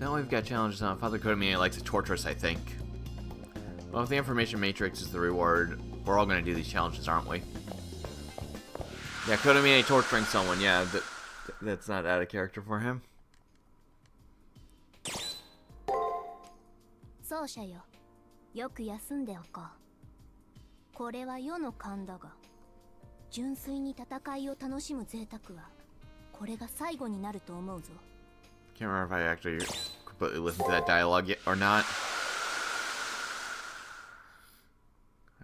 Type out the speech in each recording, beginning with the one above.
Now we've got challenges on. Father Kodamine likes to torture us, I think. Well, if the information matrix is the reward, we're all going to do these challenges, aren't we? Yeah, Kodamine torturing someone. Yeah, that's not out of character for him. 奏者よ、よく休んでおこう。これは世の勘だが、純粋に戦いを楽しむ贅沢はこれが最後になると思うぞ。 Can't remember if I actually completely listened to that dialogue yet or not.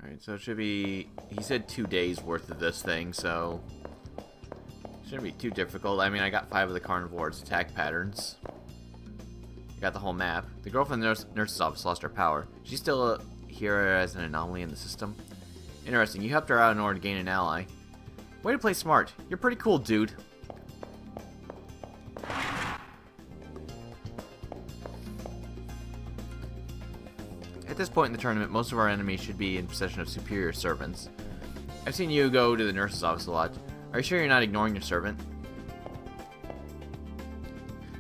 Alright, so it should be... He said 2 days worth of this thing, so... Shouldn't be too difficult. I mean, I got 5 of the carnivore's attack patterns. I got the whole map. The girl from the nurse's office lost her power. She's still here as an anomaly in the system. Interesting. You helped her out in order to gain an ally. Way to play smart. You're pretty cool, dude. At this point in the tournament, most of our enemies should be in possession of superior servants. I've seen you go to the nurse's office a lot. Are you sure you're not ignoring your servant?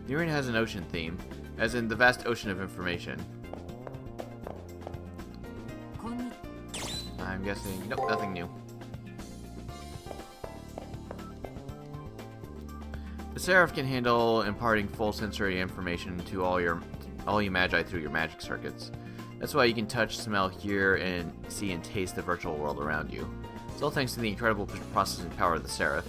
The arena has an ocean theme, as in the vast ocean of information. I'm guessing... Nope, nothing new. The Seraph can handle imparting full sensory information to all you Magi through your magic circuits. That's why you can touch, smell, hear, and see and taste the virtual world around you. It's all thanks to the incredible processing power of the Seraph.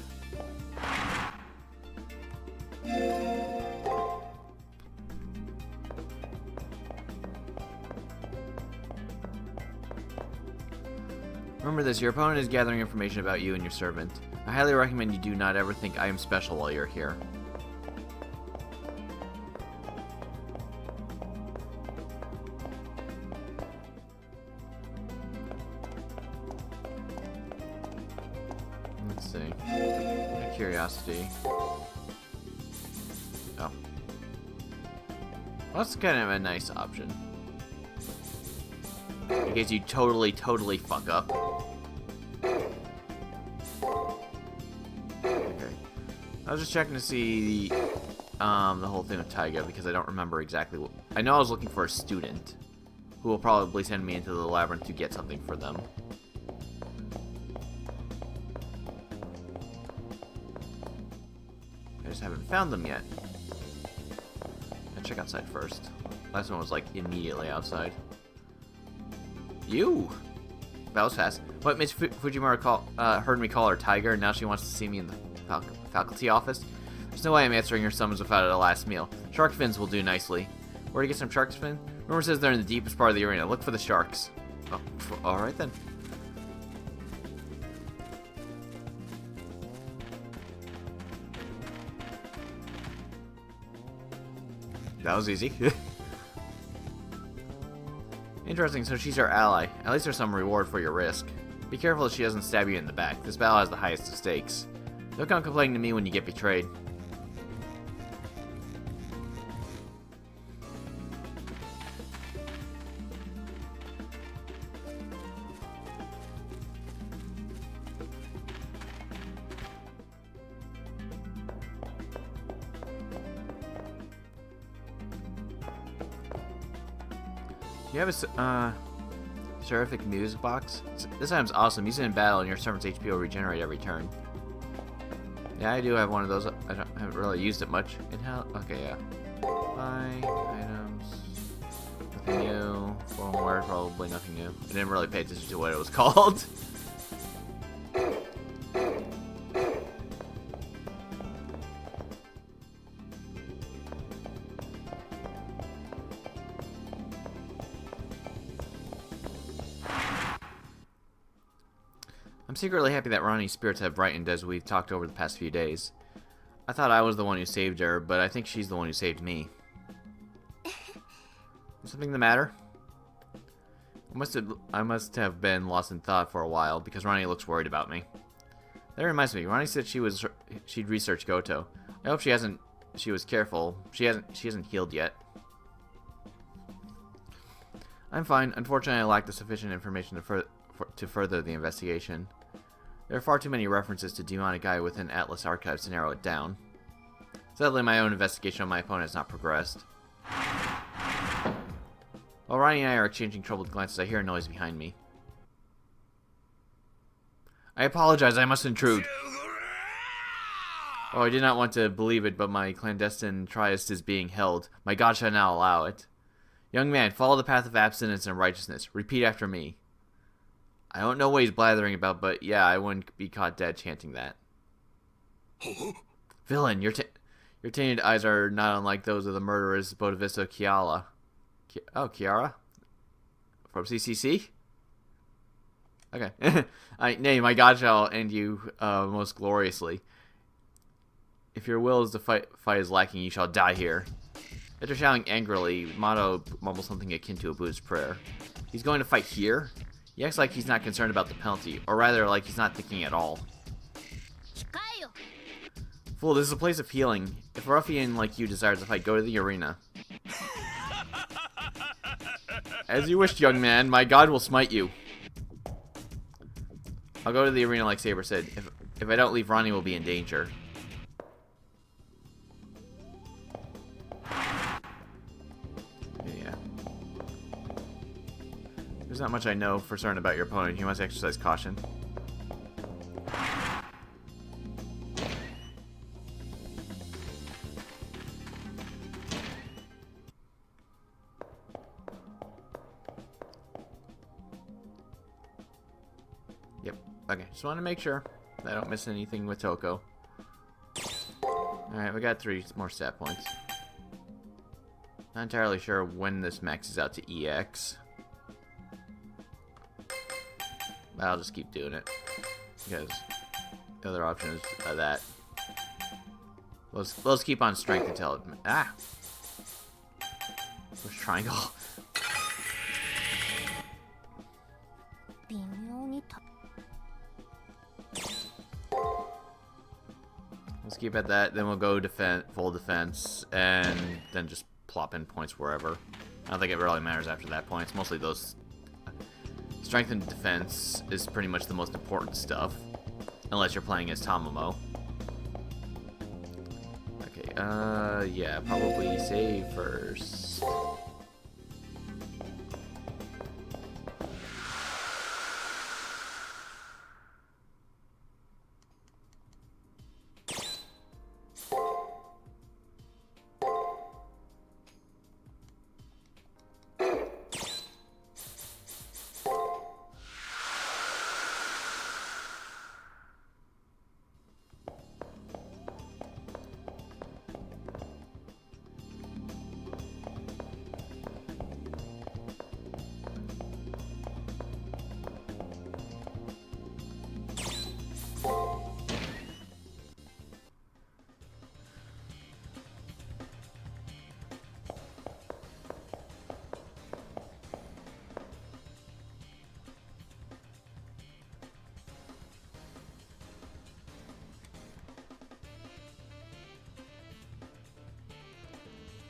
Remember this, your opponent is gathering information about you and your servant. I highly recommend you do not ever think I am special while you're here. Let's see. Curiosity. Oh. Well, that's kind of a nice option. In case you totally fuck up. Okay. I was just checking to see the whole thing with Taiga because I don't remember exactly what... I know I was looking for a student who will probably send me into the labyrinth to get something for them. I just haven't found them yet. I'll check outside first. Last one was like immediately outside. You! That was fast. What, Miss Fujimura heard me call her Tiger, and now she wants to see me in the faculty office? There's no way I'm answering her summons without a last meal. Shark fins will do nicely. Where to get some shark fin? Rumor says they're in the deepest part of the arena. Look for the sharks. Oh, alright then. That was easy. Interesting, so she's our ally. At least there's some reward for your risk. Be careful that she doesn't stab you in the back. This battle has the highest of stakes. Don't come complaining to me when you get betrayed. You have a seraphic music box? This item's awesome. Use it in battle and your servant's HP will regenerate every turn. Yeah, I do have one of those. I haven't really used it much. In hell? Okay, yeah. Buy items. Nothing new. Firmware, probably nothing new. I didn't really pay attention to what it was called. I'm secretly happy that Ronnie's spirits have brightened as we've talked over the past few days. I thought I was the one who saved her, but I think she's the one who saved me. Is something the matter? I must have been lost in thought for a while, because Ronnie looks worried about me. That reminds me, Ronnie said she'd research Goto. I hope she was careful. She hasn't healed yet. I'm fine. Unfortunately, I lack the sufficient information to further the investigation. There are far too many references to demonic Gaia within Atlas archives to narrow it down. Sadly, my own investigation on my opponent has not progressed. While Ronnie and I are exchanging troubled glances, I hear a noise behind me. I apologize, I must intrude. Oh, I did not want to believe it, but my clandestine triest is being held. My God shall now allow it. Young man, follow the path of abstinence and righteousness. Repeat after me. I don't know what he's blathering about, but yeah, I wouldn't be caught dead chanting that. Villain, your tainted eyes are not unlike those of the murderess Bodavisto Kiala. Kiara? From CCC? Okay. Nay, my God shall end you most gloriously. If your will is to fight is lacking, you shall die here. After shouting angrily, Mato mumbles something akin to a Buddhist prayer. He's going to fight here? He acts like he's not concerned about the penalty, or rather, like he's not thinking at all. Fool, this is a place of healing. If a ruffian like you desires to fight, go to the arena. As you wished, young man. My God will smite you. I'll go to the arena like Saber said. If I don't leave, Ronnie will be in danger. Yeah. There's not much I know for certain about your opponent. You must exercise caution. Yep. Okay, just want to make sure I don't miss anything with Toko. Alright, we got 3 more stat points. Not entirely sure when this maxes out to EX. But I'll just keep doing it. Because the other option is that. Let's keep on strength until it... Ah! Push triangle. Let's keep at that, then we'll go full defense, and then just plop in points wherever. I don't think it really matters after that point. It's mostly those... Strength and defense is pretty much the most important stuff. Unless you're playing as Tamamo. Okay, yeah, probably save first.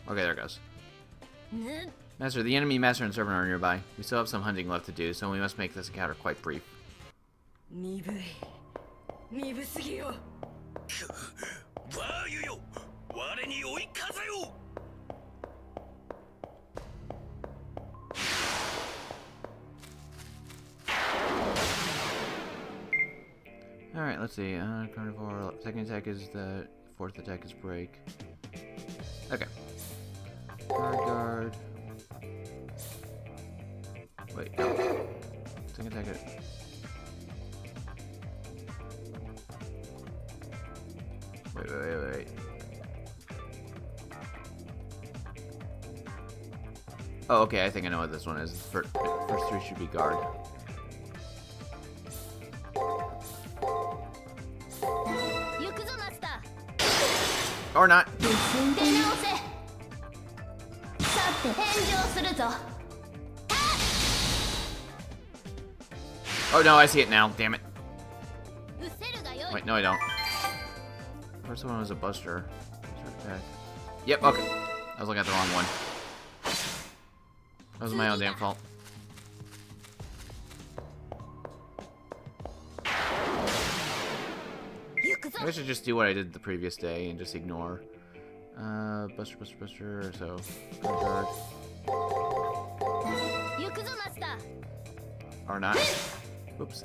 Okay, there it goes. Master, the enemy master and servant are nearby. We still have some hunting left to do, so we must make this encounter quite brief. Alright, let's see. Carnivore. Second attack is the... Fourth attack is break. Okay. Guard. Wait, no. Second attack it. Wait. Oh, okay, I think I know what this one is. First 3 should be guard. Or not. Oh no, I see it now. Damn it. Wait, no I don't. First one was a buster. Yep, okay. I was looking at the wrong one. That was my own damn fault. I should just do what I did the previous day and just ignore. Buster, so guard. Or not. Oops.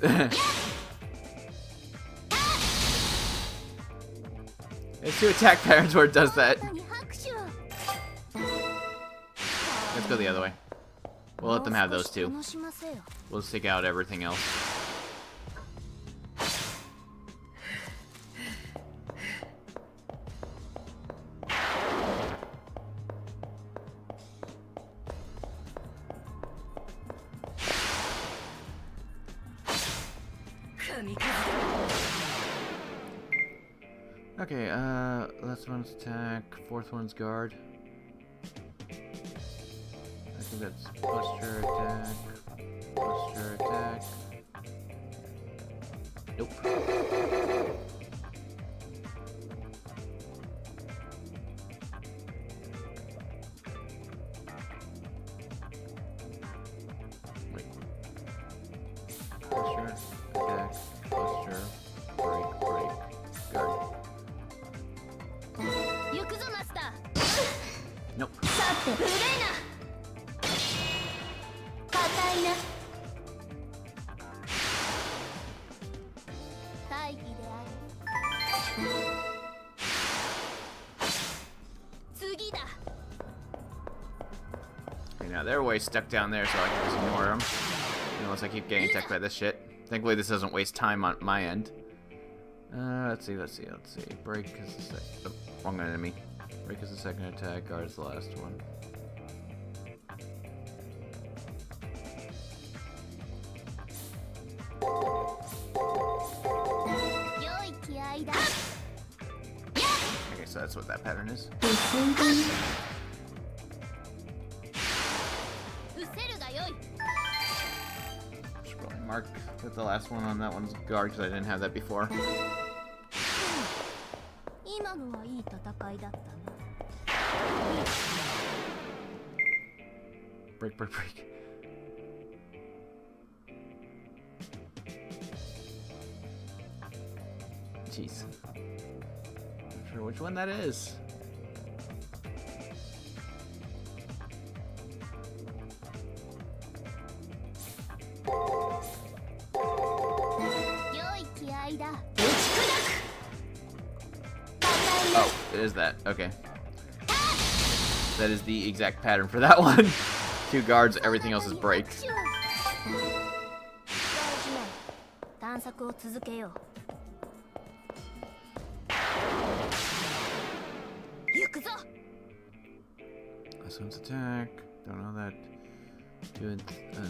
It's 2 attack patterns where it does that. Let's go the other way. We'll let them have those 2. We'll just take out everything else. Okay, last one's attack, 4th one's guard. I think that's posture attack, posture attack. Nope. Wait. Posture, attack, posture, break, break, guard. Nope. Okay, now they're way stuck down there, so I can just ignore them. Unless I keep getting attacked by this shit. Thankfully, this doesn't waste time on my end. Let's see. Break is the second. Oh, wrong enemy. Break is the second attack. Guard is the last one. Okay, so that's what that pattern is. Should probably mark that the last one on that one's guard because I didn't have that before. Break, break, break. Jeez. Not sure which one that is. Oh, it is that. Okay. That is the exact pattern for that one. 2 guards, everything else is break. This one's attack. Don't know that. 2 and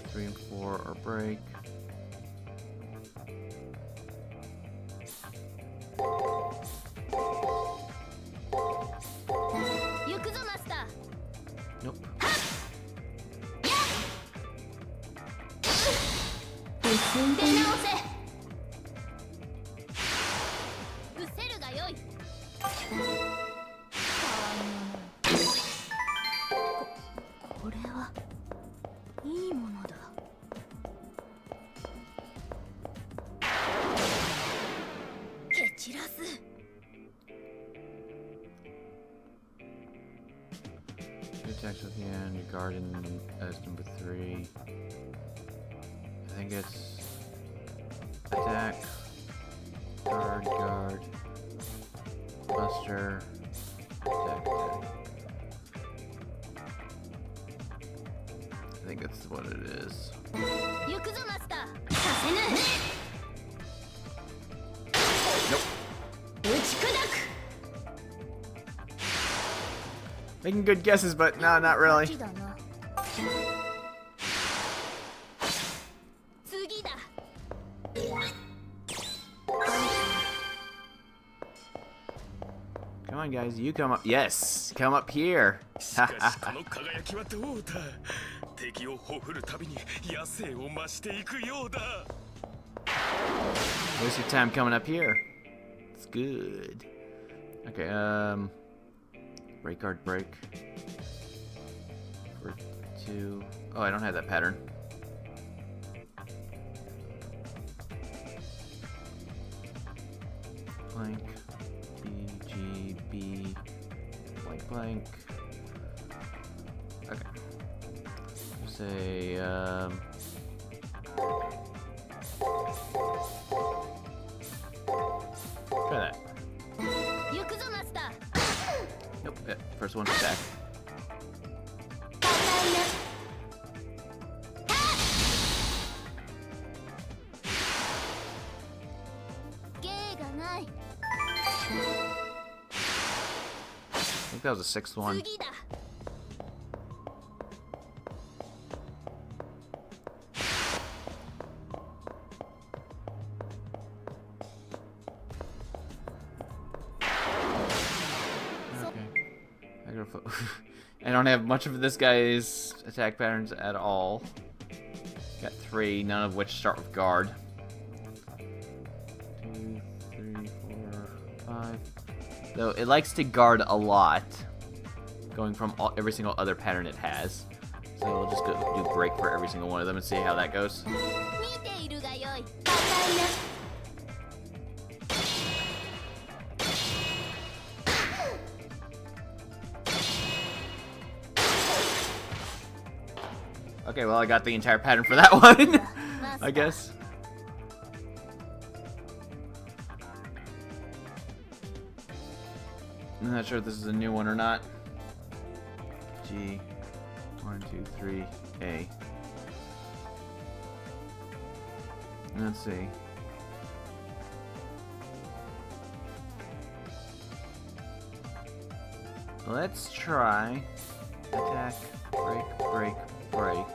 3 and 4 are break. Nope. Attacks at the end, your guard as number 3. I think it's attack, guard, buster, attack. I think that's what it is. Nope. Making good guesses, but no, not really. Come on, guys, you come up. Yes, come up here. Waste your time coming up here. It's good. Okay, break guard break. For 2. Oh, I don't have that pattern. Blank. B, G, B. Blank, blank. Okay. Say, Yeah, first one to attack. I think that was the sixth one. I don't have much of this guy's attack patterns at all. Got 3, none of which start with guard. 2, 3, 4, 5. Though it likes to guard a lot, going from every single other pattern it has. So we'll just go do break for every single one of them and see how that goes. Okay, well, I got the entire pattern for that one, I guess. I'm not sure if this is a new one or not. G, 1, 2, 3, A. Let's see. Let's try attack, break, break, break.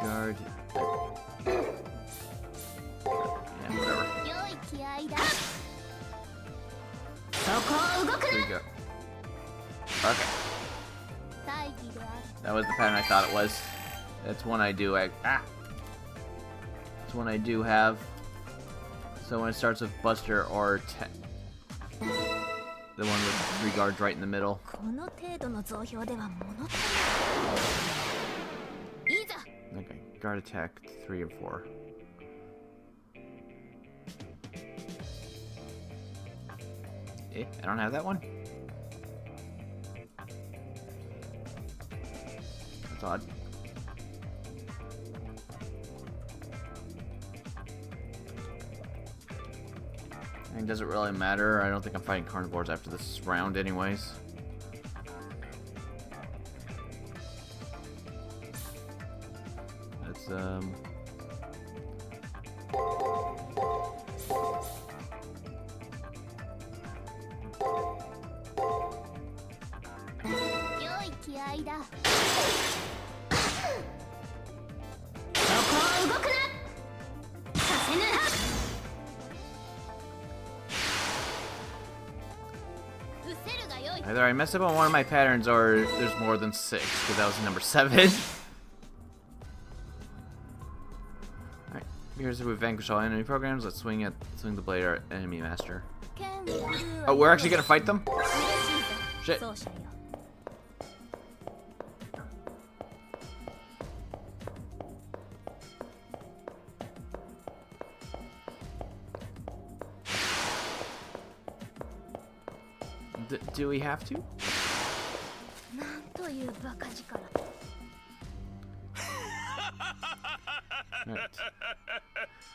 Guard. Yeah, whatever. There you go. Okay. That was the pattern I thought it was. That's one I do. That's one I do have. So when it starts with Buster or the one with 3 guards right in the middle. Okay, guard attack 3 and 4. I don't have that one. That's odd. And does it really matter? I don't think I'm fighting carnivores after this round anyways. Let's either I messed up on one of my patterns or there's more than 6, because that was number 7. Alright, here's we vanquish all enemy programs. Let's swing the blade at enemy master. Oh, we're actually gonna fight them? Shit. Do we have to? Right.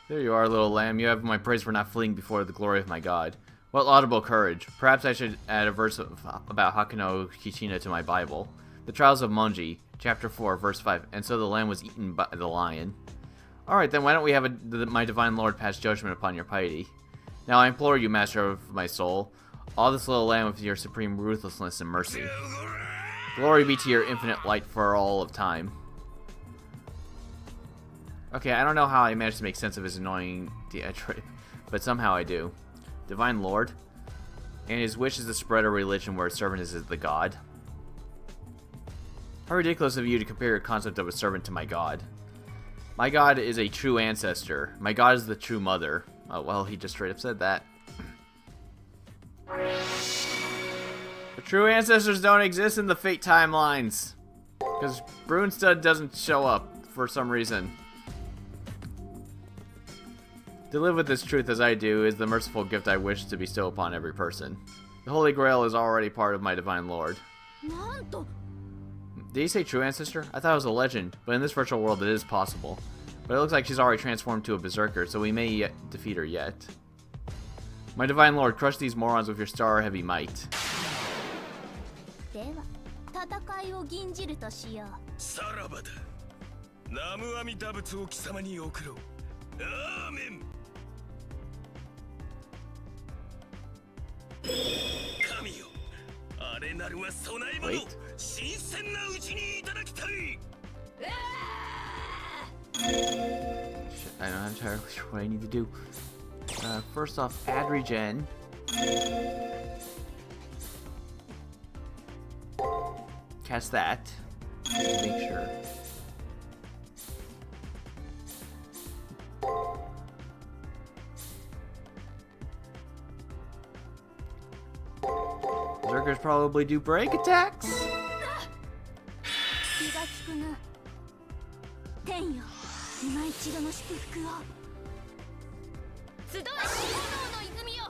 There you are, little lamb. You have my praise for not fleeing before the glory of my god. What laudable courage. Perhaps I should add a verse about Hakuno Kichina to my Bible. The Trials of Monji, chapter 4, verse 5. And so the lamb was eaten by the lion. Alright, then why don't we have my divine lord pass judgment upon your piety? Now I implore you, master of my soul, all this little lamb with your supreme ruthlessness and mercy. Glory be to your infinite light for all of time. Okay, I don't know how I managed to make sense of his annoying diatribe, but somehow I do. Divine Lord, and his wish is to spread a religion where a servant is the god. How ridiculous of you to compare your concept of a servant to my god. My god is a true ancestor. My god is the true mother. Oh, well, he just straight up said that. But true ancestors don't exist in the Fate timelines. Because Brunestud doesn't show up for some reason. To live with this truth as I do is the merciful gift I wish to bestow upon every person. The Holy Grail is already part of my Divine Lord. Did he say true ancestor? I thought it was a legend, but in this virtual world it is possible. But it looks like she's already transformed to a berserker, so we may yet defeat her yet. My Divine Lord, crush these morons with your star-heavy might. は戦いを吟じるとしよう。さらばだ。ナムアミダ仏を貴様に送ろう。アーメン。神よ、あれなるは備え物。新鮮なうちにいただきたい。I'm not entirely sure what I need to do. First off, add regen. Cast that. Make sure. Berserkers probably do break attacks. 気が利くな。天よ、今一度の祝福を。集え炎の泉よ。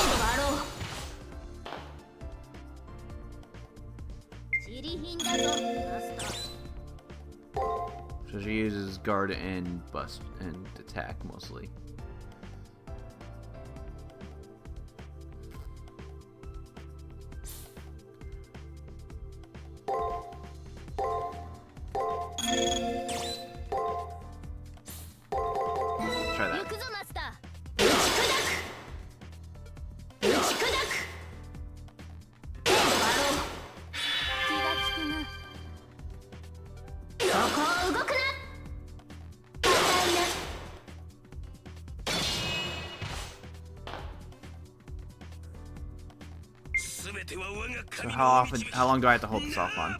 割ろう。散り品だぞ、マスター。So she uses guard and bust and attack mostly. Try that. 行くぞマスター。打ち砕く。打ち砕く。割ろう。気が利くな。そこを動くな。So how long do I have to hold this off on?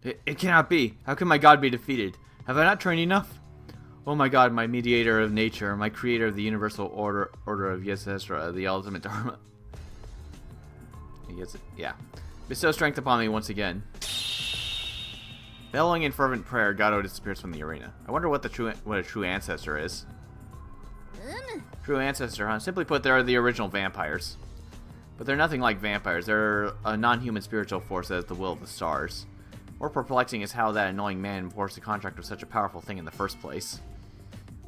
It cannot be. How can my god be defeated? Have I not trained enough? Oh my god, my mediator of nature, my creator of the universal order of Yesesra, the ultimate dharma. Yeah. Bestow strength upon me once again. Bellowing in fervent prayer, Gato disappears from the arena. I wonder what a true ancestor is. True ancestor, huh? Simply put, they're the original vampires. But they're nothing like vampires. They're a non-human spiritual force that is the will of the stars. More perplexing is how that annoying man enforced a contract with such a powerful thing in the first place.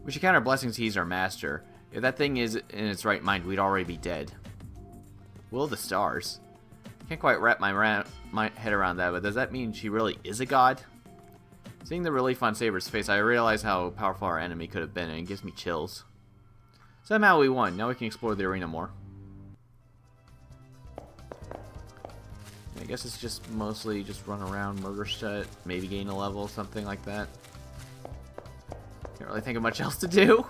We should count our blessings he's our master. If that thing is in its right mind, we'd already be dead. Will of the stars? Can't quite wrap my head around that, but does that mean she really is a god? Seeing the relief on Saber's face, I realize how powerful our enemy could have been, and it gives me chills. Somehow we won. Now we can explore the arena more. I guess it's just mostly just run around, murder shit, maybe gain a level, something like that. Can't really think of much else to do.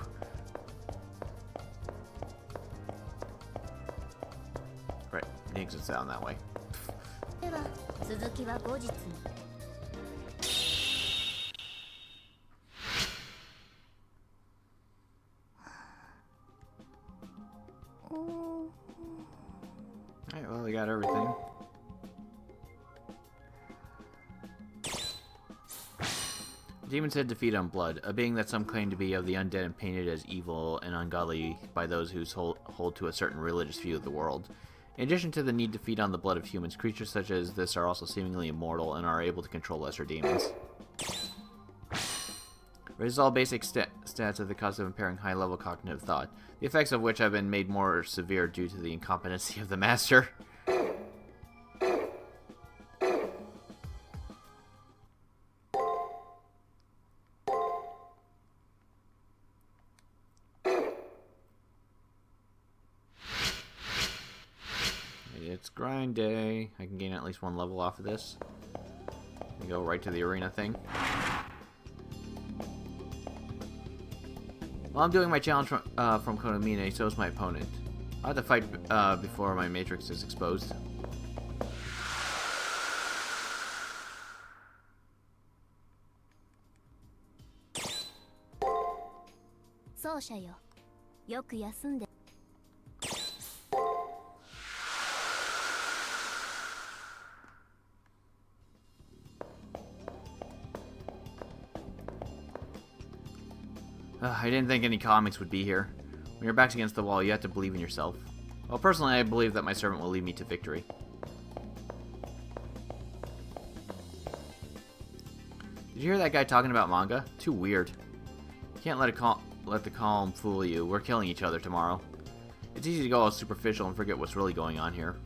Right, it exits down that way. Alright, well, we got everything. Demons had defeat on blood, a being that some claim to be of the undead and painted as evil and ungodly by those who hold to a certain religious view of the world. In addition to the need to feed on the blood of humans, creatures such as this are also seemingly immortal and are able to control lesser demons. Raises all basic stats at the cost of impairing high-level cognitive thought, the effects of which have been made more severe due to the incompetency of the master. It's grind day. I can gain at least one level off of this. We go right to the arena thing. While I'm doing my challenge from Konamine, so is my opponent. I'll have to fight before my matrix is exposed. 奏者よ。よく休んで。I didn't think any comics would be here. When your back's against the wall, you have to believe in yourself. Well, personally, I believe that my servant will lead me to victory. Did you hear that guy talking about manga? Too weird. You can't let the calm fool you. We're killing each other tomorrow. It's easy to go all superficial and forget what's really going on here.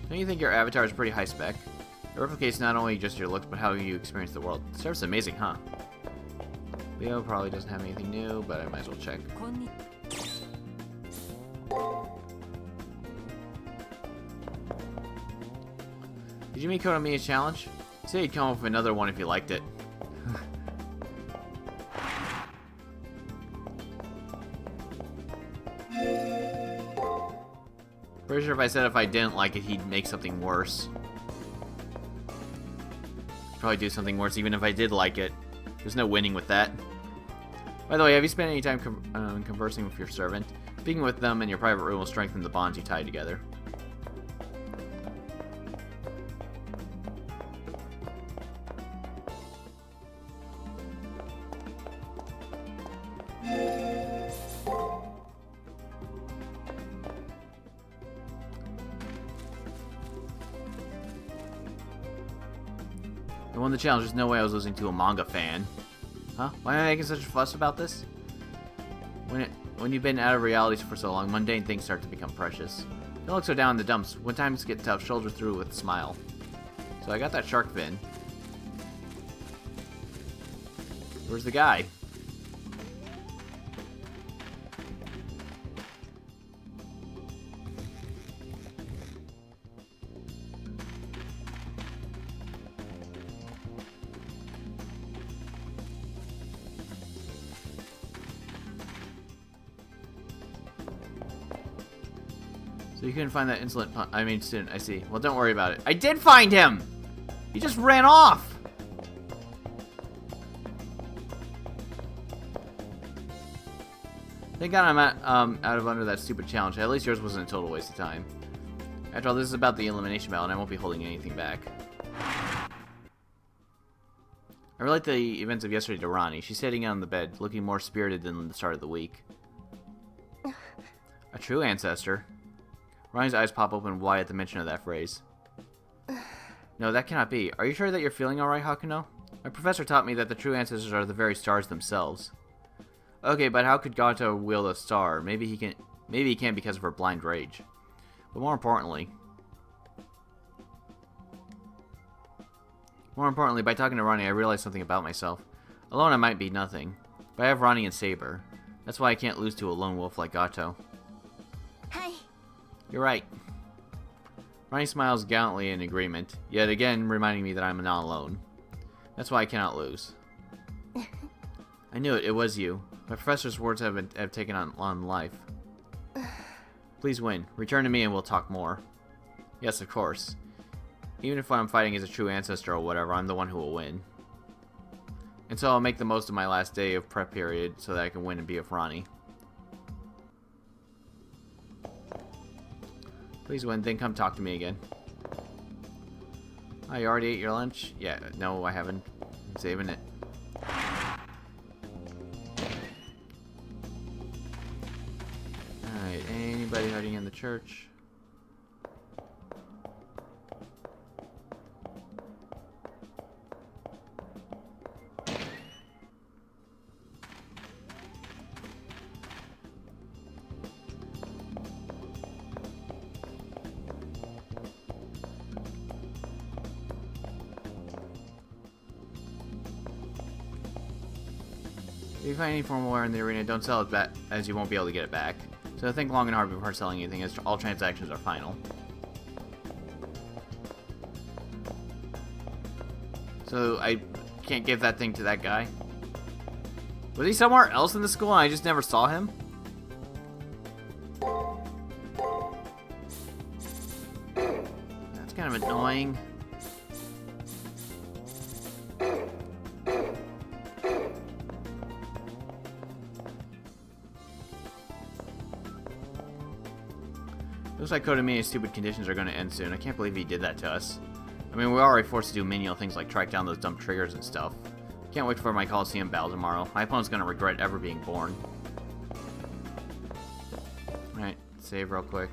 Don't you think your avatar is pretty high spec? It replicates not only just your looks, but how you experience the world. Serves amazing, huh? Leo probably doesn't have anything new, but I might as well check. Did you meet Konomiya's challenge? He said he'd come up with another one if you liked it. Pretty sure if I said if I didn't like it, he'd make something worse. Probably do something worse even if I did like it. There's no winning with that. By the way, have you spent any time conversing with your servant? Speaking with them in your private room will strengthen the bonds you tie together. I won the challenge. There's no way I was losing to a manga fan. Huh? Why am I making such a fuss about this? When you've been out of reality for so long, mundane things start to become precious. Don't look so down in the dumps. When times get tough, shoulder through with a smile. So I got that shark fin. Where's the guy? So you couldn't find that insolent student, I see. Well, don't worry about it. I did find him! He just ran off! Thank God I'm out of under that stupid challenge. At least yours wasn't a total waste of time. After all, this is about the elimination battle, and I won't be holding anything back. I relate the events of yesterday to Ronnie. She's sitting on the bed, looking more spirited than the start of the week. A true ancestor? Ronnie's eyes pop open wide at the mention of that phrase. No, that cannot be. Are you sure that you're feeling alright, Hakuno? My professor taught me that the true ancestors are the very stars themselves. Okay, but how could Gato wield a star? Maybe he can't because of her blind rage. But more importantly, by talking to Ronnie, I realized something about myself. Alone I might be nothing, but I have Ronnie and Saber. That's why I can't lose to a lone wolf like Gato. Hi. You're right. Ronnie smiles gallantly in agreement, yet again reminding me that I'm not alone. That's why I cannot lose. I knew it. It was you. My professor's words have taken on life. Please win. Return to me and we'll talk more. Yes, of course. Even if what I'm fighting is a true ancestor or whatever, I'm the one who will win. And so I'll make the most of my last day of prep period so that I can win and be with Ronnie. Please win, then come talk to me again. Oh, you already ate your lunch? Yeah, no, I haven't. I'm saving it. Alright, anybody hiding in the church? If you find any formal wear in the arena, don't sell it back, as you won't be able to get it back. So think long and hard before selling anything, as all transactions are final. So I can't give that thing to that guy? Was he somewhere else in the school and I just never saw him? That's kind of annoying. Looks like Kodamina's stupid conditions are going to end soon. I can't believe he did that to us. I mean, we're already forced to do menial things like track down those dumb triggers and stuff. Can't wait for my Coliseum battle tomorrow. My opponent's going to regret ever being born. Alright, save real quick.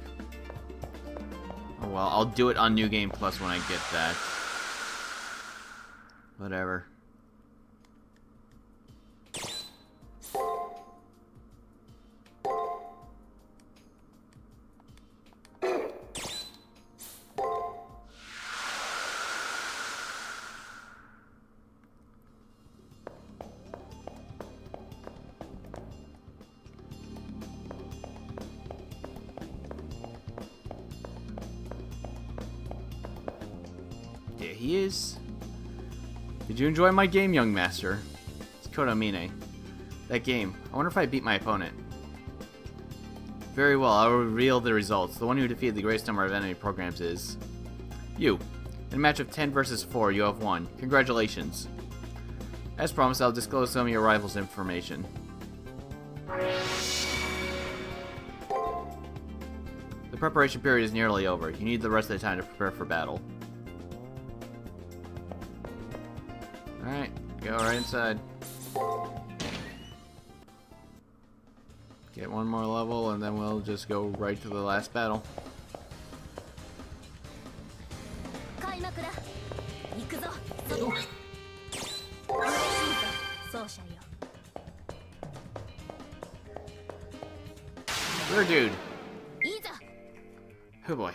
Oh well, I'll do it on New Game Plus when I get that. Whatever. There he is. Did you enjoy my game, young master? It's Kodamine. That game. I wonder if I beat my opponent. Very well, I'll reveal the results. The one who defeated the greatest number of enemy programs is... you. In a match of 10 versus 4, you have won. Congratulations. As promised, I'll disclose some of your rivals' information. The preparation period is nearly over. You need the rest of the time to prepare for battle. Alright, go right inside. Get one more level and then we'll just go right to the last battle. We're dude. Oh boy.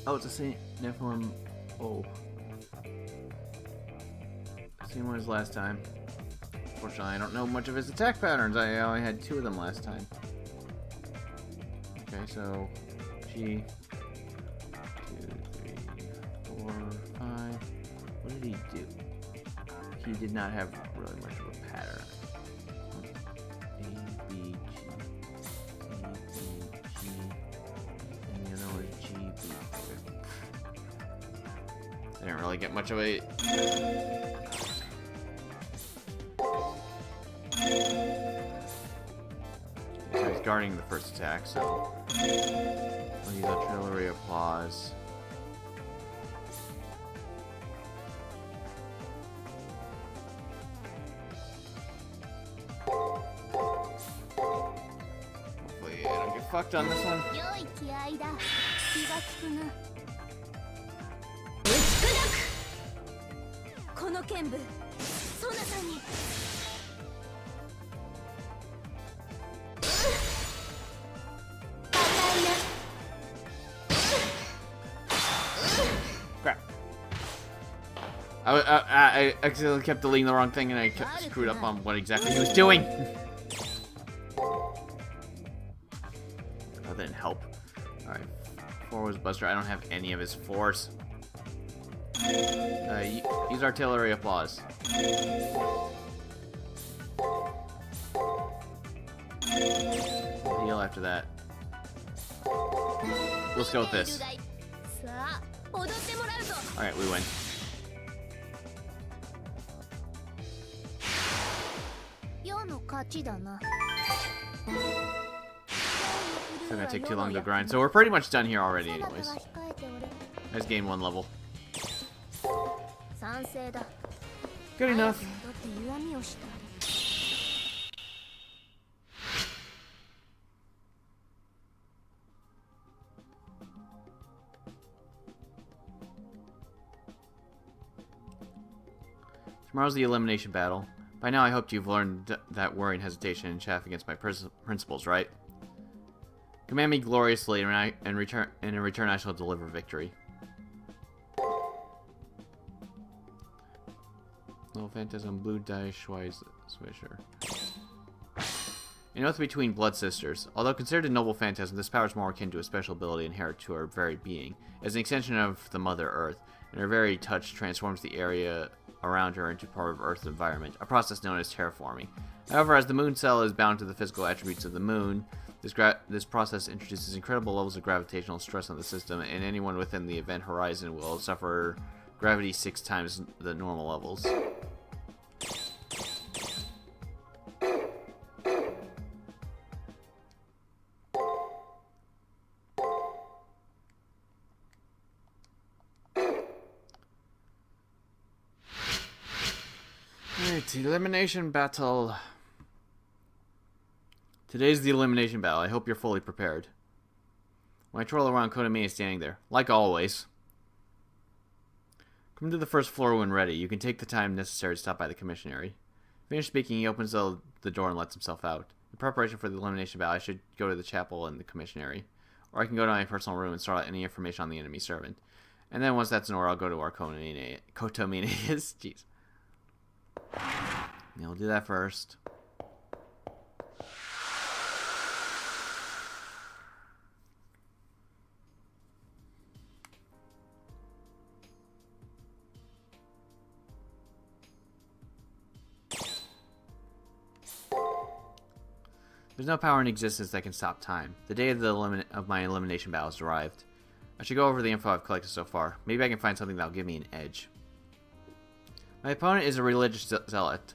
Oh, it's the same Nephilim. Oh. Same one as last time. Unfortunately, I don't know much of his attack patterns. I only had 2 of them last time. Okay, so G 2, 3, 4, 5. What did he do? He did not have really much of a pattern. A, B, G, A, B, G, and the other one is G, B. I didn't really get much of a... So he's guarding the first attack, so... I'll use artillery applause. Hopefully I don't get fucked on this one. Crap. I accidentally kept deleting the wrong thing and I kept screwed up on what exactly he was doing. That didn't help. Alright. 4 was Buster. I don't have any of his force. Use artillery applause. Heal after that. Let's go with this. Alright, we win. It's gonna take too long to grind, so we're pretty much done here already anyways. I just gained 1 level. Good enough. Tomorrow's the elimination battle. By now I hoped you've learned that worry and hesitation and chaff against my principles, right? Command me gloriously and in return I shall deliver victory. Little Phantasm, Blue Die Schweiz Swisher. An oath between blood sisters. Although considered a noble phantasm, this power is more akin to a special ability inherent to her very being. As an extension of the Mother Earth, and her very touch transforms the area around her into part of Earth's environment, a process known as terraforming. However, as the moon cell is bound to the physical attributes of the moon, this process introduces incredible levels of gravitational stress on the system, and anyone within the event horizon will suffer gravity 6 times the normal levels. Elimination battle. Today's the elimination battle. I hope you're fully prepared. When I twirl around, Konami is standing there, like always. Come to the first floor when ready. You can take the time necessary to stop by the commissionary. Finished speaking, he opens the door and lets himself out. In preparation for the elimination battle, I should go to the chapel and the commissionary. Or I can go to my personal room and sort out any information on the enemy servant. And then once that's in order, I'll go to Arcueid. Jeez. Yeah, we'll do that first. There's no power in existence that can stop time. The day of my elimination battle has arrived. I should go over the info I've collected so far. Maybe I can find something that'll give me an edge. My opponent is a religious zealot,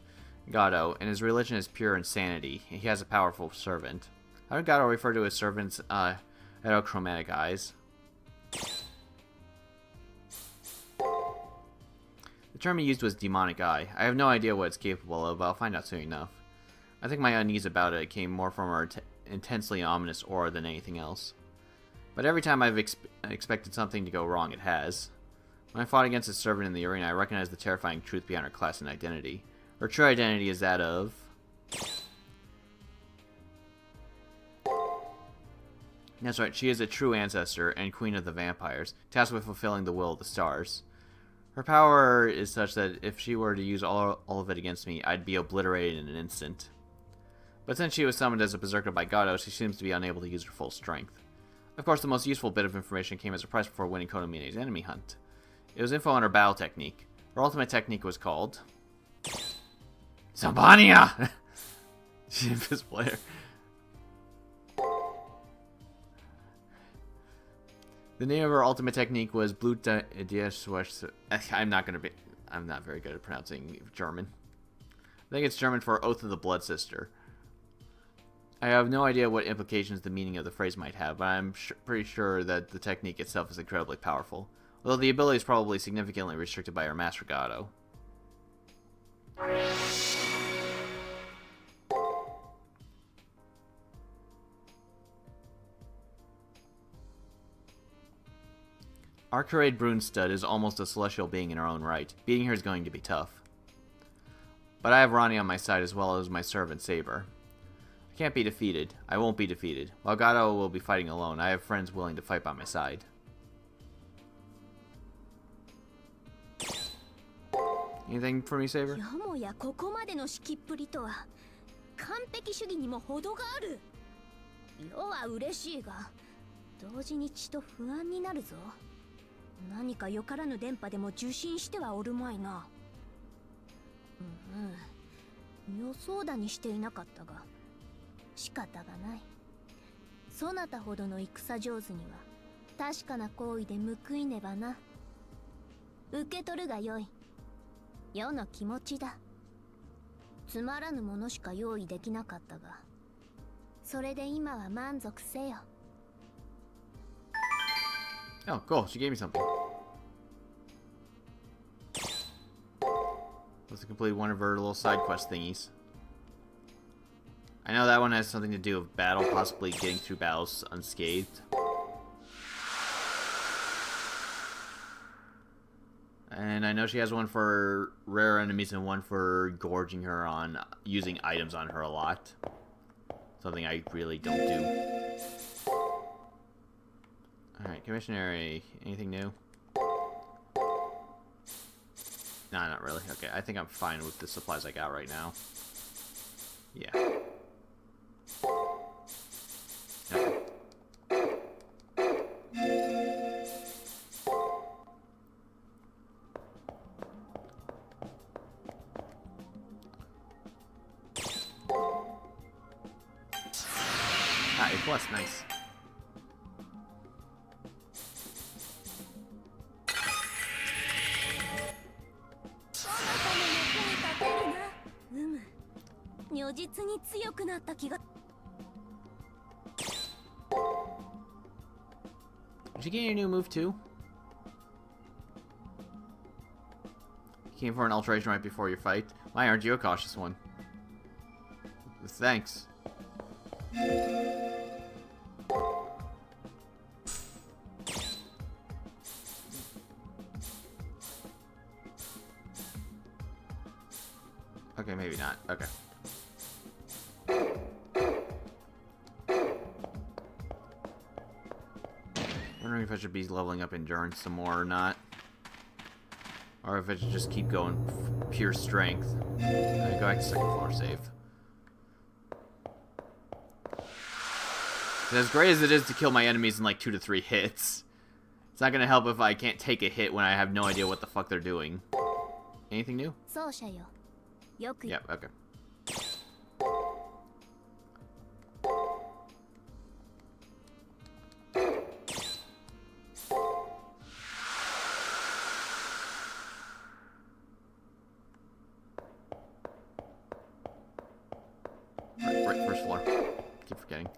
Gato, and his religion is pure insanity. He has a powerful servant. How did Gato refer to his servant's heterochromatic eyes? The term he used was demonic eye. I have no idea what it's capable of, but I'll find out soon enough. I think my unease about it came more from her intensely ominous aura than anything else. But every time I've expected something to go wrong, it has. When I fought against a servant in the arena, I recognized the terrifying truth behind her class and identity. Her true identity is that of... That's right, she is a true ancestor and queen of the vampires, tasked with fulfilling the will of the stars. Her power is such that if she were to use all of it against me, I'd be obliterated in an instant. But since she was summoned as a berserker by Gato, she seems to be unable to use her full strength. Of course, the most useful bit of information came as a prize before winning Konamine's enemy hunt. It was info on her battle technique. Her ultimate technique was called... Zambania! She's this player. The name of her ultimate technique was Blut I'm not very good at pronouncing German. I think it's German for Oath of the Blood Sister. I have no idea what implications the meaning of the phrase might have, but I'm pretty sure that the technique itself is incredibly powerful. Although the ability is probably significantly restricted by her master Gato. Arcueid Brunestud is almost a celestial being in her own right. Beating her is going to be tough. But I have Ronnie on my side as well as my servant Saber. I can't be defeated. I won't be defeated. While Gato will be fighting alone, I have friends willing to fight by my side. Anything for me, Saber? よもやここまでの式っぷりとは完璧主義にも程がある。世は嬉しいが同時にちと不安になるぞ。何かよからぬ電波でも受信してはおるまいな。予想だにしていなかったが仕方がない。そなたほどの戦上手には確かな行為で報いねばな。受け取るがよい。世の気持ちだ。つまらぬものしか用意できなかったがそれで今は満足せよ。Oh, cool. She gave me something. Let's complete one of her little side quest thingies. I know that one has something to do with battle, possibly getting through battles unscathed. And I know she has one for rare enemies and one for gorging her on using items on her a lot. Something I really don't do. Alright, Commissionary, anything new? Nah, not really. Okay, I think I'm fine with the supplies I got right now. Yeah. Okay. Ah, A+, nice. Did you get a new move too? Came for an alteration right before your fight. Why aren't you a cautious one? Thanks. Okay, maybe not. Okay. Wondering if I should be leveling up endurance some more or not. Or if I should just keep going pure strength. Go back to second floor save. As great as it is to kill my enemies in like 2 to 3 hits, it's not gonna help if I can't take a hit when I have no idea what the fuck they're doing. Anything new? Yep, okay. Right, first floor. Keep forgetting.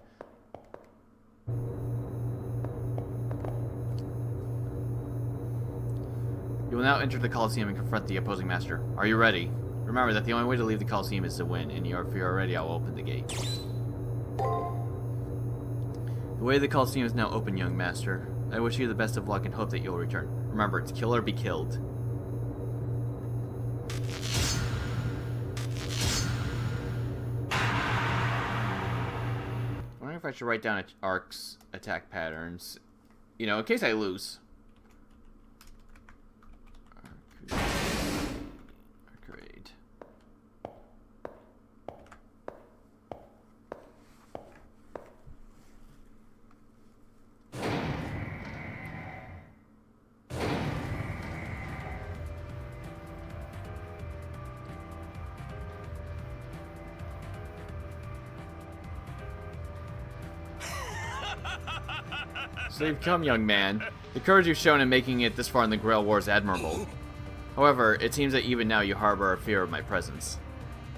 You will now enter the Colosseum and confront the opposing master. Are you ready? Remember that the only way to leave the Colosseum is to win, and if you are ready, I will open the gate. The way to the Colosseum is now open, young master. I wish you the best of luck and hope that you'll return. Remember, it's kill or be killed. I wonder if I should write down Ark's attack patterns, you know, in case I lose. Arcueid. So you've come, young man. The courage you've shown in making it this far in the Grail War is admirable. However, it seems that even now you harbor a fear of my presence.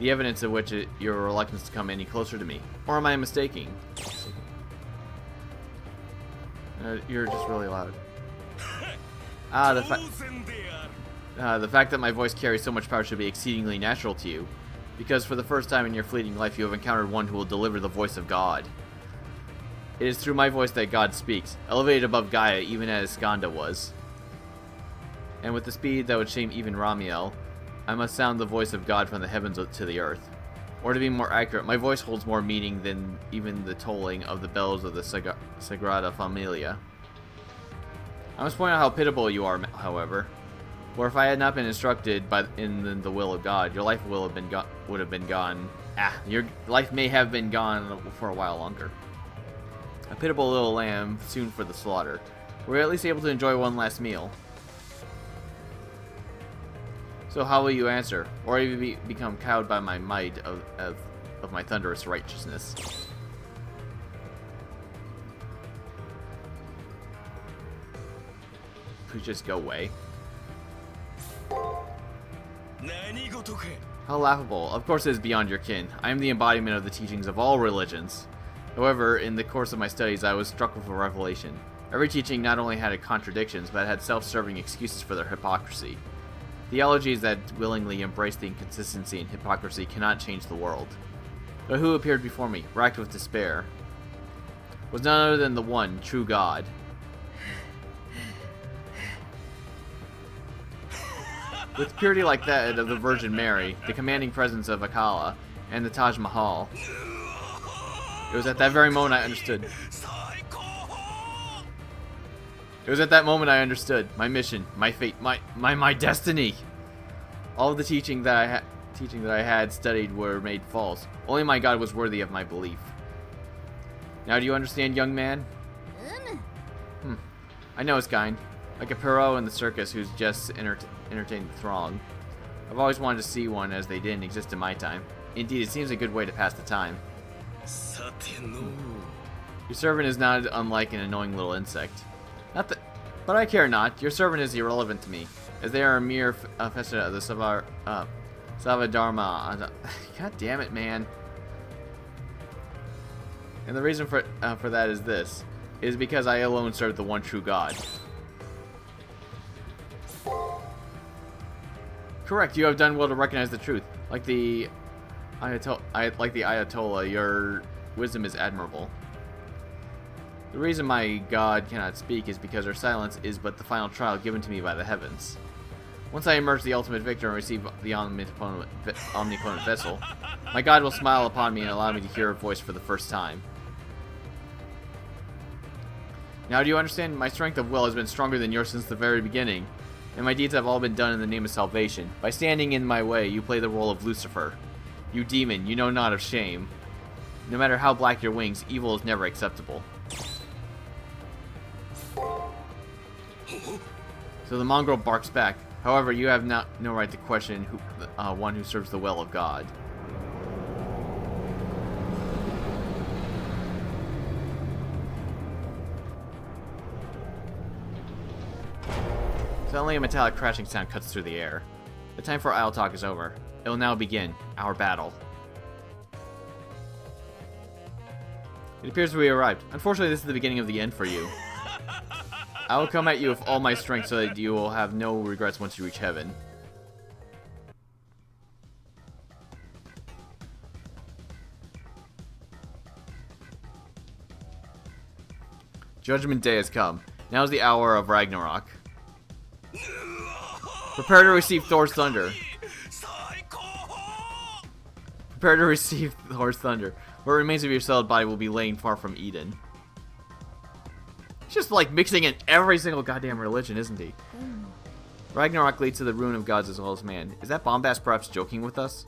The evidence of which is your reluctance to come any closer to me. Or am I mistaken? You're just really loud. The fact that my voice carries so much power should be exceedingly natural to you. Because for the first time in your fleeting life you have encountered one who will deliver the voice of God. It is through my voice that God speaks, elevated above Gaia even as Skanda was. And with the speed that would shame even Ramiel, I must sound the voice of God from the heavens to the earth. Or to be more accurate, my voice holds more meaning than even the tolling of the bells of the Sagrada Familia. I must point out how pitiable you are, however. For if I had not been instructed in the will of God, your life would have been gone. Your life may have been gone for a while longer. A pitiable little lamb, soon for the slaughter. We're at least able to enjoy one last meal. So how will you answer? Or even become cowed by my might of my thunderous righteousness? Please just go away. How laughable. Of course it is beyond your kin. I am the embodiment of the teachings of all religions. However, in the course of my studies, I was struck with a revelation. Every teaching not only had contradictions, but had self-serving excuses for their hypocrisy. Theologies that willingly embrace the inconsistency and hypocrisy cannot change the world. But who appeared before me, racked with despair, was none other than the one, true God. With purity like that of the Virgin Mary, the commanding presence of Akala, and the Taj Mahal, it was at that very moment I understood. It was at that moment I understood my mission, my fate, my destiny. All of the teaching that I had studied were made false. Only my God was worthy of my belief. Now do you understand, young man? I know it's kind. Like a Perot in the circus who's just entertained the throng. I've always wanted to see one as they didn't exist in my time. Indeed, it seems a good way to pass the time. Your servant is not unlike an annoying little insect. But I care not. Your servant is irrelevant to me, as they are a mere festa of the Savadharma. God damn it, man. And the reason for that is this. It is because I alone serve the one true God. Correct, you have done well to recognize the truth. Like the Ayatollah, your wisdom is admirable. The reason my god cannot speak is because her silence is but the final trial given to me by the heavens. Once I emerge the ultimate victor and receive the omnipotent vessel, my god will smile upon me and allow me to hear her voice for the first time. Now do you understand? My strength of will has been stronger than yours since the very beginning, and my deeds have all been done in the name of salvation. By standing in my way, you play the role of Lucifer. You demon, you know not of shame. No matter how black your wings, evil is never acceptable. So the mongrel barks back. However, you have no right to question one who serves the will of God. Suddenly a metallic crashing sound cuts through the air. The time for idle talk is over. It will now begin, our battle. It appears we arrived. Unfortunately, this is the beginning of the end for you. I will come at you with all my strength so that you will have no regrets once you reach heaven. Judgment Day has come. Now is the hour of Ragnarok. Prepare to receive Thor's thunder. Prepare to receive Thor's thunder. What remains of your settled body will be laying far from Eden. He's just like mixing in every single goddamn religion, isn't he? Ragnarok leads to the ruin of gods as well as man. Is that Bombast perhaps joking with us?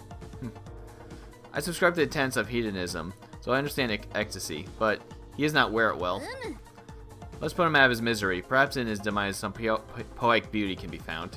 I subscribe to the tenets of hedonism, so I understand ecstasy, but he does not wear it well. Let's put him out of his misery. Perhaps in his demise some poetic beauty can be found.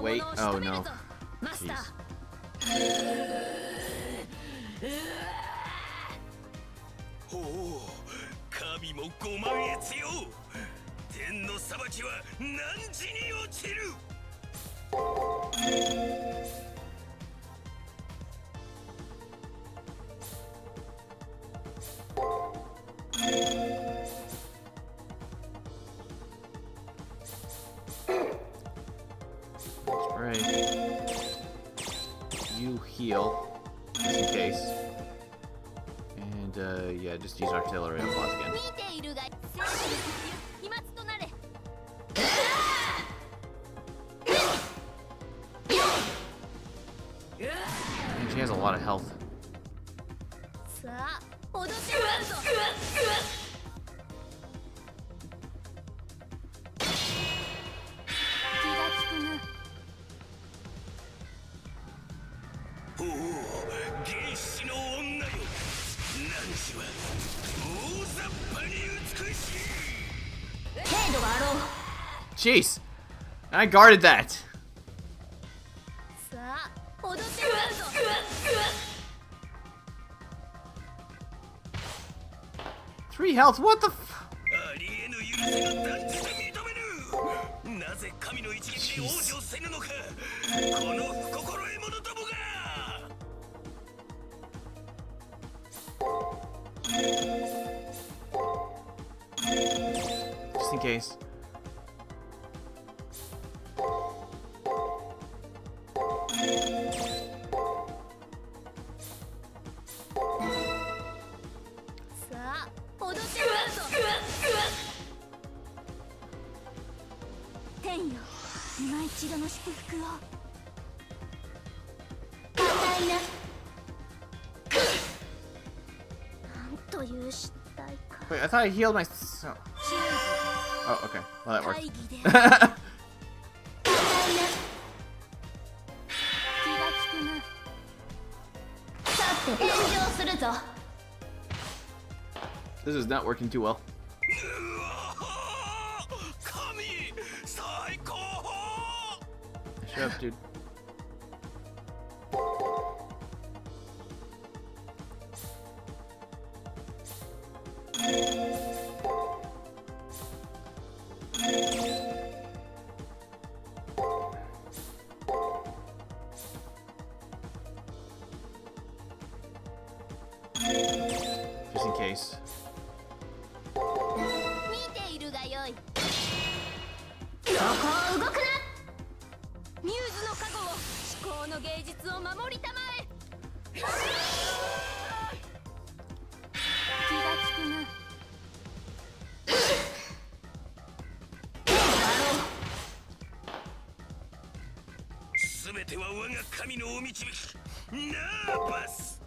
Wait, oh no. Jeez. おお、神もご満悦よ。天の裁きは何時に落ちる。You heal, just in case. And, yeah, just use artillery on boss again. And she has a lot of health. Jeez! I guarded that! Three health? What the f- Just in case. Wait, I thought I healed myself. Oh, okay. Well, that worked. This is not working too well. Shut up, dude. in case. 見ているがよい。そこを動くな。ミューズの加護を、思考の芸術を守りたまえ。気が利くな。全ては我が神のお導き。ナーバス。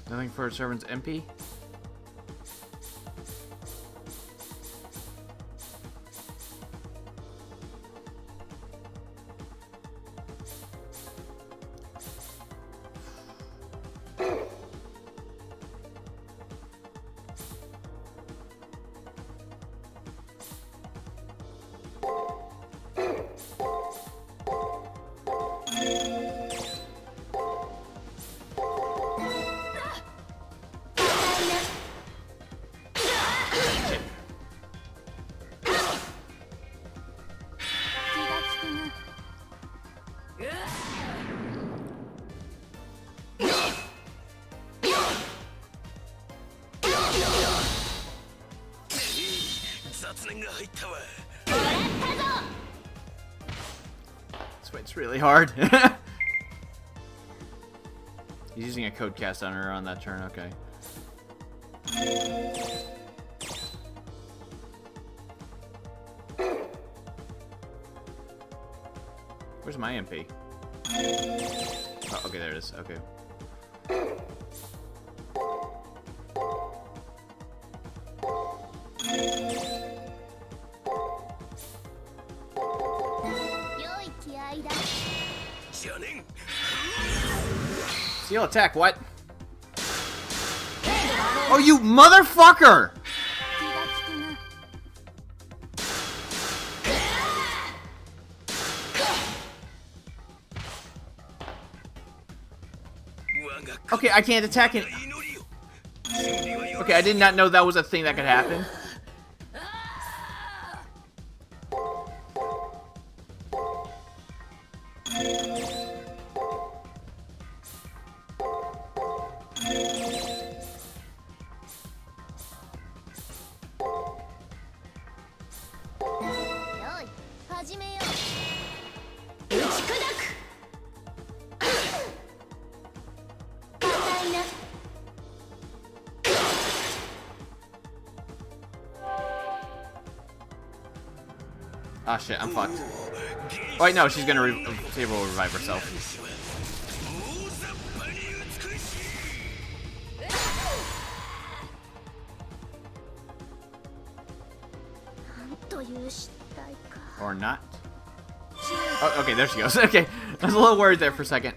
Nothing for a servant's MP? This fight's really hard. He's using a code cast on her on that turn, okay. Where's my MP? Oh, okay, there it is. Okay. Seal attack, what? Oh, you motherfucker! Okay, I can't attack it. Okay, I did not know that was a thing that could happen. Ah, shit, I'm fucked. Oh, wait, no, she's gonna able to revive herself. Or not. Oh, okay, there she goes. Okay, I was a little worried there for a second.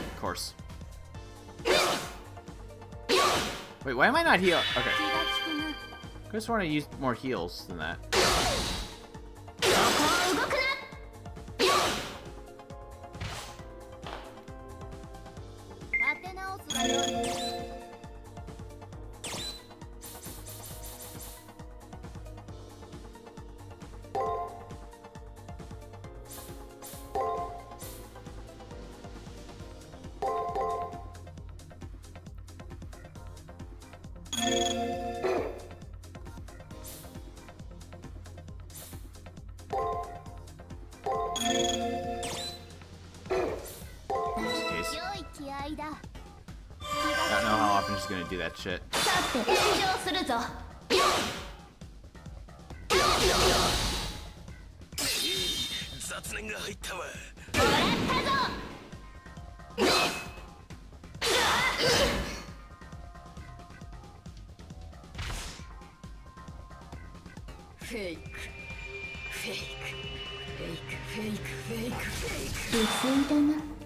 Of course. Wait, why am I not heal? Okay. I just want to use more heals than that. I don't know how often she's gonna do that shit.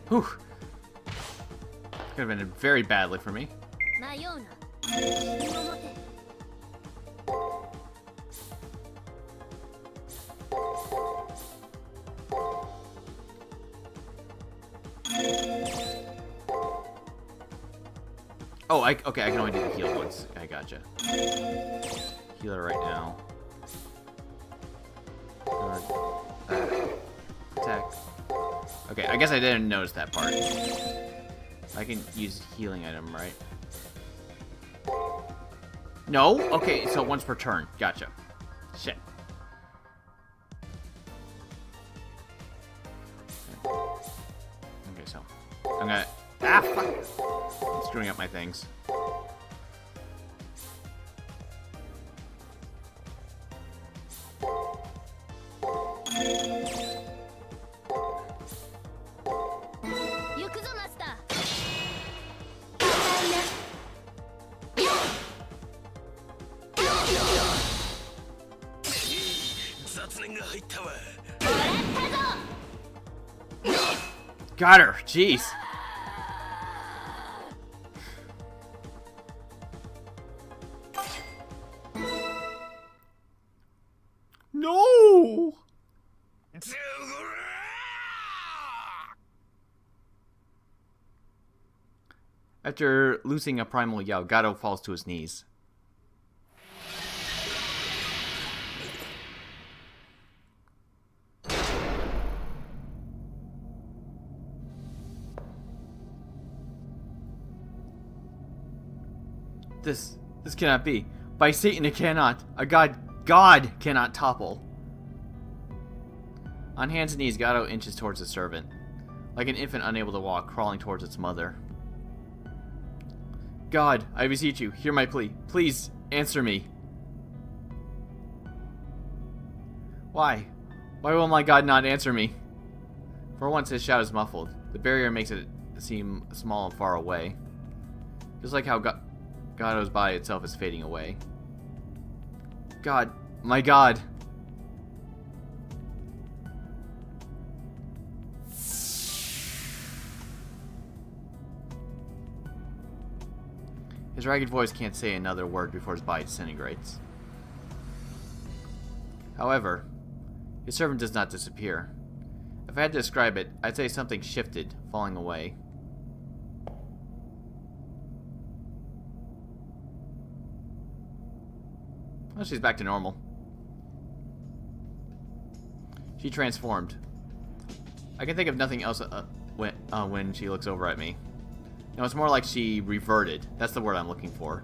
Whew. Could have been very badly for me. Oh, okay, I can only do the heal once. I gotcha. Heal her right now. Attack. Okay, I guess I didn't notice that part. I can use healing item, right? No? Okay, so once per turn. Gotcha. Shit. Okay, so I'm gonna... Ah, fuck! I'm screwing up my things. Got her! Jeez! No! After losing a primal yell, Gato falls to his knees. This cannot be. By Satan, it cannot. A God cannot topple. On hands and knees, Gato inches towards his servant, like an infant unable to walk, crawling towards its mother. God, I beseech you, hear my plea. Please, answer me. Why? Why will my God not answer me? For once, his shout is muffled. The barrier makes it seem small and far away. Just like how Gato's body itself is fading away. God, my God. His ragged voice can't say another word before his body disintegrates. However, his servant does not disappear. If I had to describe it, I'd say something shifted, falling away. Well, she's back to normal. She transformed. I can think of nothing else when she looks over at me. No, it's more like she reverted. That's the word I'm looking for.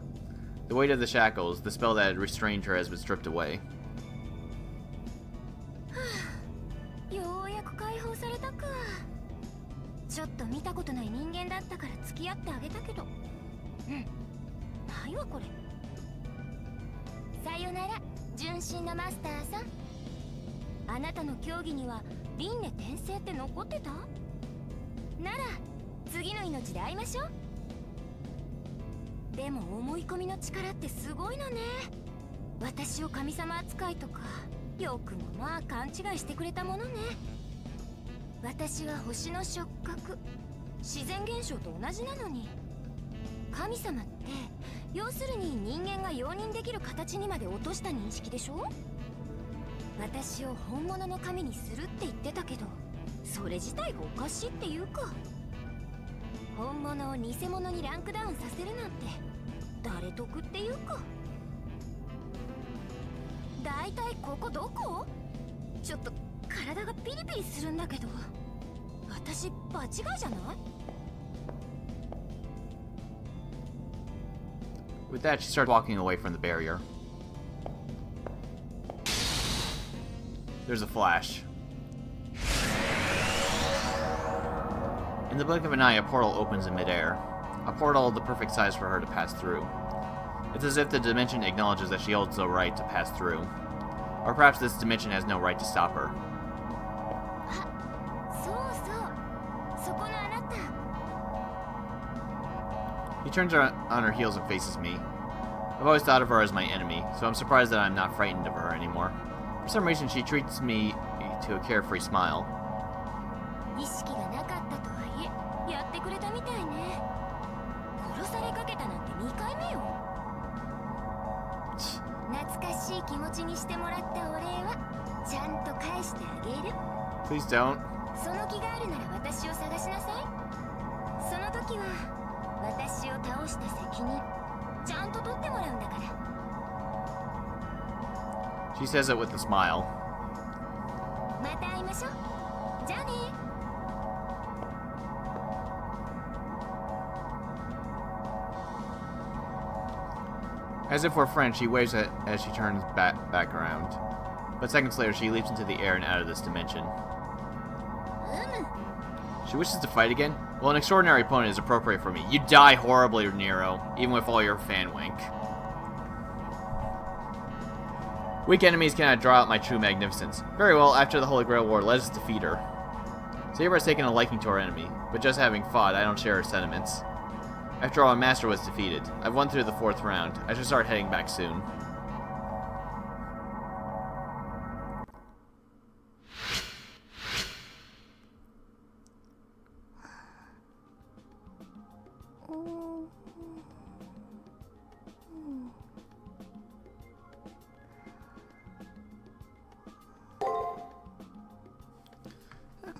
The weight of the shackles, the spell that had restrained her, has been stripped away. With that, she started walking away from the barrier. There's a flash. In the blink of an eye, a portal opens in midair. A portal the perfect size for her to pass through. It's as if the dimension acknowledges that she holds the right to pass through. Or perhaps this dimension has no right to stop her. He turns on her heels and faces me. I've always thought of her as my enemy, so I'm surprised that I'm not frightened of her anymore. For some reason, she treats me to a carefree smile. 意識がなかったとはいえ、やってくれたみたいね。殺されかけたなんて2回目よ。懐かしい気持ちにしてもらったお礼はちゃんと返してあげる。 Please don't. その気があるなら私を探しなさい。その時は私を倒した責任ちゃんと取ってもらうんだから。 She says it with a smile. また会いましょう。じゃあね。 As if we're friends, she waves as she turns back around. But seconds later, she leaps into the air and out of this dimension. She wishes to fight again? Well, an extraordinary opponent is appropriate for me. You die horribly, Nero, even with all your fan wink. Weak enemies cannot draw out my true magnificence. Very well, after the Holy Grail War, let us defeat her. Saber has taken a liking to our enemy, but just having fought, I don't share her sentiments. After all, our master was defeated. I've won through the 4th round. I should start heading back soon.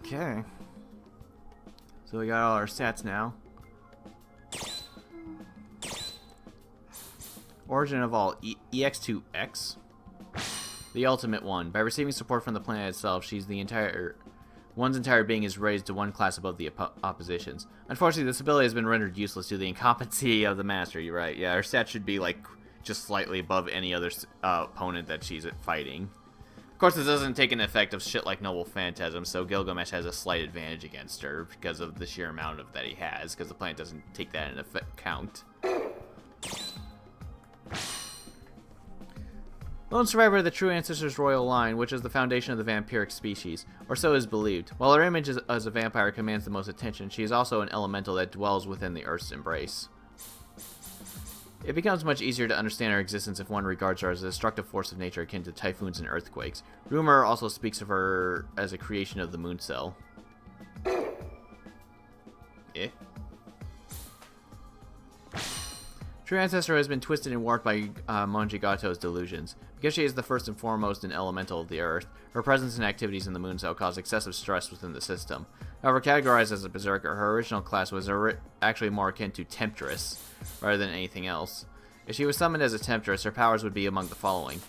Okay. So we got all our stats now. Origin of all, EX2X. The ultimate one. By receiving support from the planet itself, one's entire being is raised to one class above the oppositions. Unfortunately, this ability has been rendered useless due to the incompetency of the master. You're right. Yeah, her stats should be like just slightly above any other opponent that she's fighting. Of course, this doesn't take an effect of shit like Noble Phantasm, so Gilgamesh has a slight advantage against her because of the sheer amount of that he has, because the planet doesn't take that into account. Lone survivor of the true ancestors' royal line, which is the foundation of the vampiric species, or so is believed. While her image as a vampire commands the most attention, she is also an elemental that dwells within the Earth's embrace. It becomes much easier to understand her existence if one regards her as a destructive force of nature akin to typhoons and earthquakes. Rumor also speaks of her as a creation of the moon cell. Eh? True Ancestor has been twisted and warped by Monjigato's delusions. Because she is the first and foremost an elemental of the Earth, her presence and activities in the moon cell cause excessive stress within the system. However, categorized as a berserker, her original class was actually more akin to Temptress, rather than anything else. If she was summoned as a Temptress, her powers would be among the following.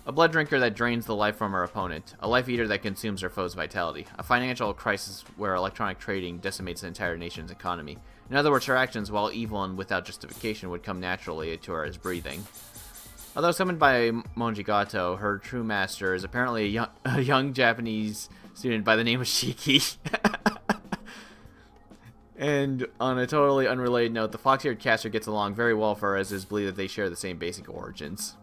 A blood drinker that drains the life from her opponent, a life eater that consumes her foe's vitality, a financial crisis where electronic trading decimates the entire nation's economy. In other words, her actions, while evil and without justification, would come naturally to her as breathing. Although summoned by Monjigato, her true master is apparently a young Japanese student by the name of Shiki. And on a totally unrelated note, the fox-eared caster gets along very well for her, as it is believed that they share the same basic origins.